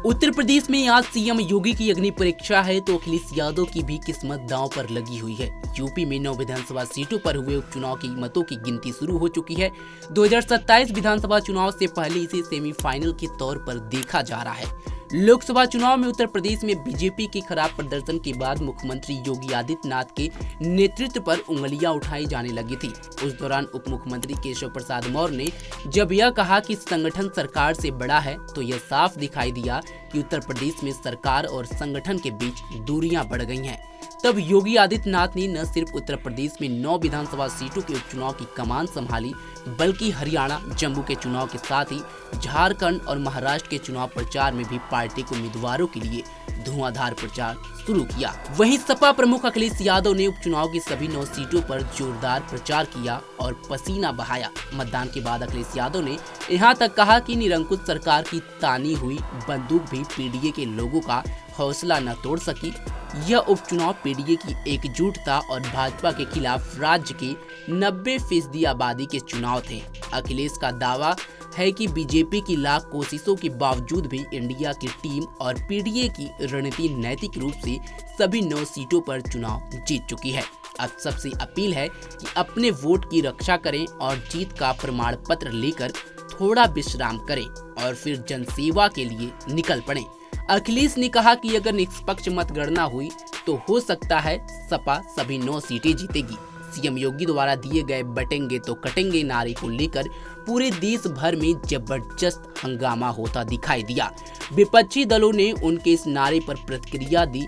उत्तर प्रदेश में आज सीएम योगी की अग्नि परीक्षा है तो अखिलेश यादव की भी किस्मत दांव पर लगी हुई है। यूपी में 9 विधानसभा सीटों पर हुए उपचुनाव की मतों की गिनती शुरू हो चुकी है। 2027 विधानसभा चुनाव से पहले इसे सेमीफाइनल के तौर पर देखा जा रहा है। लोकसभा चुनाव में उत्तर प्रदेश में बीजेपी के खराब प्रदर्शन के बाद मुख्यमंत्री योगी आदित्यनाथ के नेतृत्व पर उंगलियां उठाई जाने लगी थी। उस दौरान उप मुख्यमंत्री केशव प्रसाद मौर्य ने जब यह कहा कि संगठन सरकार से बड़ा है तो यह साफ दिखाई दिया कि उत्तर प्रदेश में सरकार और संगठन के बीच दूरियां बढ़ गई हैं। तब योगी आदित्यनाथ ने न सिर्फ उत्तर प्रदेश में 9 विधानसभा सीटों के उपचुनाव की कमान संभाली, बल्कि हरियाणा, जम्मू के चुनाव के साथ ही झारखंड और महाराष्ट्र के चुनाव प्रचार में भी पार्टी के उम्मीदवारों के लिए धुआंधार प्रचार शुरू किया। वहीं सपा प्रमुख अखिलेश यादव ने उपचुनाव की सभी 9 सीटों पर जोरदार प्रचार किया और पसीना बहाया। मतदान के बाद अखिलेश यादव ने यहाँ तक कहा कि निरंकुश सरकार की तानी हुई बंदूक भी पीडीए के लोगों का हौसला न तोड़ सकी। यह उपचुनाव पीडीए की एकजुटता और भाजपा के खिलाफ राज्य की 90% आबादी के चुनाव थे। अखिलेश का दावा है कि बीजेपी की लाख कोशिशों के बावजूद भी इंडिया की टीम और पीडीए की रणनीति नैतिक रूप से सभी 9 सीटों पर चुनाव जीत चुकी है। अब सबसे अपील है कि अपने वोट की रक्षा करें और जीत का प्रमाण पत्र लेकर थोड़ा विश्राम करें और फिर जनसेवा के लिए निकल पड़ें। अखिलेश ने कहा कि अगर निष्पक्ष मतगणना हुई तो हो सकता है सपा सभी 9 सीटें जीतेगी। सीएम योगी द्वारा दिए गए बटेंगे तो कटेंगे नारे को लेकर पूरे देश भर में जबरदस्त हंगामा होता दिखाई दिया। विपक्षी दलों ने उनके इस नारे पर प्रतिक्रिया दी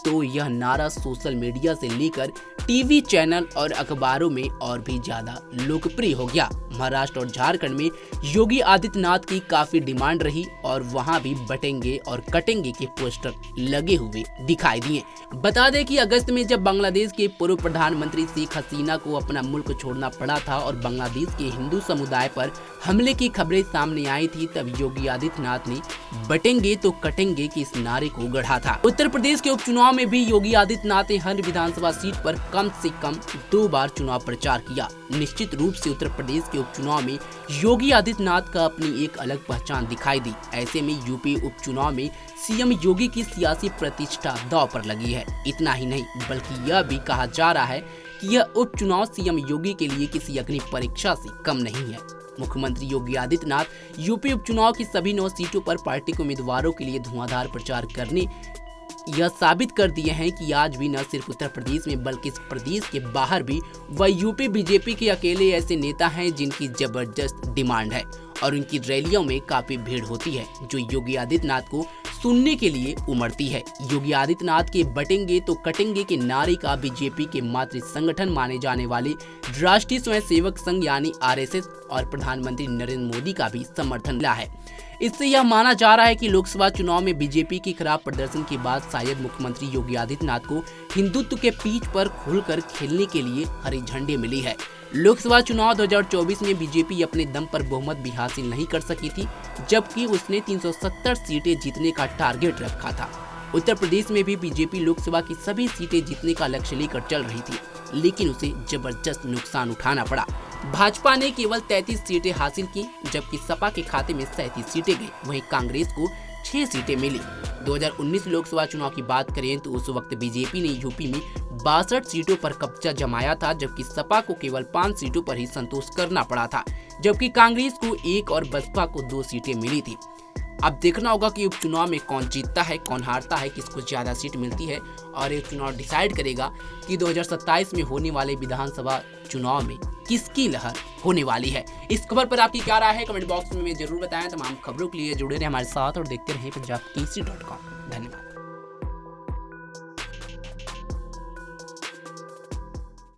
तो यह नारा सोशल मीडिया से लेकर टीवी चैनल और अखबारों में और भी ज्यादा लोकप्रिय हो गया। महाराष्ट्र और झारखंड में योगी आदित्यनाथ की काफी डिमांड रही और वहां भी बटेंगे और कटेंगे के पोस्टर लगे हुए दिखाई दिए। बता दें कि अगस्त में जब बांग्लादेश के पूर्व प्रधानमंत्री शेख हसीना को अपना मुल्क छोड़ना पड़ा था और बांग्लादेश के हिंदू समुदाय पर हमले की खबरें सामने आई थी, तब योगी आदित्यनाथ ने बटेंगे तो कटेंगे के इस नारे को गढ़ा था। उत्तर प्रदेश के उपचुनाव में भी योगी आदित्यनाथ ने हर विधानसभा सीट पर कम से कम 2 बार चुनाव प्रचार किया। निश्चित रूप से उत्तर प्रदेश के उपचुनाव में योगी आदित्यनाथ का अपनी एक अलग पहचान दिखाई दी। ऐसे में यूपी उपचुनाव में सीएम योगी की सियासी प्रतिष्ठा दांव पर लगी है। इतना ही नहीं बल्कि यह भी कहा जा रहा है कि यह उपचुनाव सीएम योगी के लिए किसी अग्नि परीक्षा से कम नहीं है। मुख्यमंत्री योगी आदित्यनाथ यूपी उपचुनाव की सभी 9 सीटों पर पार्टी के उम्मीदवारों के लिए धुआंधार प्रचार करने यह साबित कर दिए हैं कि आज भी न सिर्फ उत्तर प्रदेश में बल्कि इस प्रदेश के बाहर भी वह यूपी बीजेपी के अकेले ऐसे नेता हैं जिनकी जबरदस्त डिमांड है और उनकी रैलियों में काफी भीड़ होती है जो योगी आदित्यनाथ को सुनने के लिए उमड़ती है। योगी आदित्यनाथ के बटेंगे तो कटेंगे के नारे का बीजेपी के मातृ संगठन माने जाने वाले राष्ट्रीय स्वयंसेवक संघ यानी आरएसएस और प्रधानमंत्री नरेंद्र मोदी का भी समर्थन मिला है। इससे यह माना जा रहा है कि लोकसभा चुनाव में बीजेपी के खराब प्रदर्शन के बाद शायद मुख्यमंत्री योगी आदित्यनाथ को हिंदुत्व के पिच पर खुलकर खेलने के लिए हरी झंडी मिली है। लोकसभा चुनाव 2024 में बीजेपी अपने दम पर बहुमत भी हासिल नहीं कर सकी थी, जबकि उसने 370 सीटें जीतने का टारगेट रखा था। उत्तर प्रदेश में भी बीजेपी लोकसभा की सभी सीटें जीतने का लक्ष्य लेकर चल रही थी, लेकिन उसे जबरदस्त नुकसान उठाना पड़ा। भाजपा ने केवल 33 सीटें हासिल की, जबकि सपा के खाते में 37 सीटें गई। वहीं कांग्रेस को 6 सीटें मिली। 2019 लोकसभा चुनाव की बात करें तो उस वक्त बीजेपी ने यूपी में 62 सीटों पर कब्जा जमाया था, जबकि सपा को केवल 5 सीटों पर ही संतोष करना पड़ा था, जबकि कांग्रेस को 1 और बसपा को 2 सीटें मिली थी। अब देखना होगा कि उपचुनाव में कौन जीतता है, कौन हारता है, किसको ज्यादा सीट मिलती है और ये चुनाव डिसाइड करेगा कि 2027 में होने वाले विधानसभा चुनाव में किसकी लहर होने वाली है। इस खबर पर आपकी क्या राय है कमेंट बॉक्स में जरूर बताएं। तमाम खबरों के लिए जुड़े रहे हमारे साथ और देखते रहे पंजाब केसरी.com। धन्यवाद।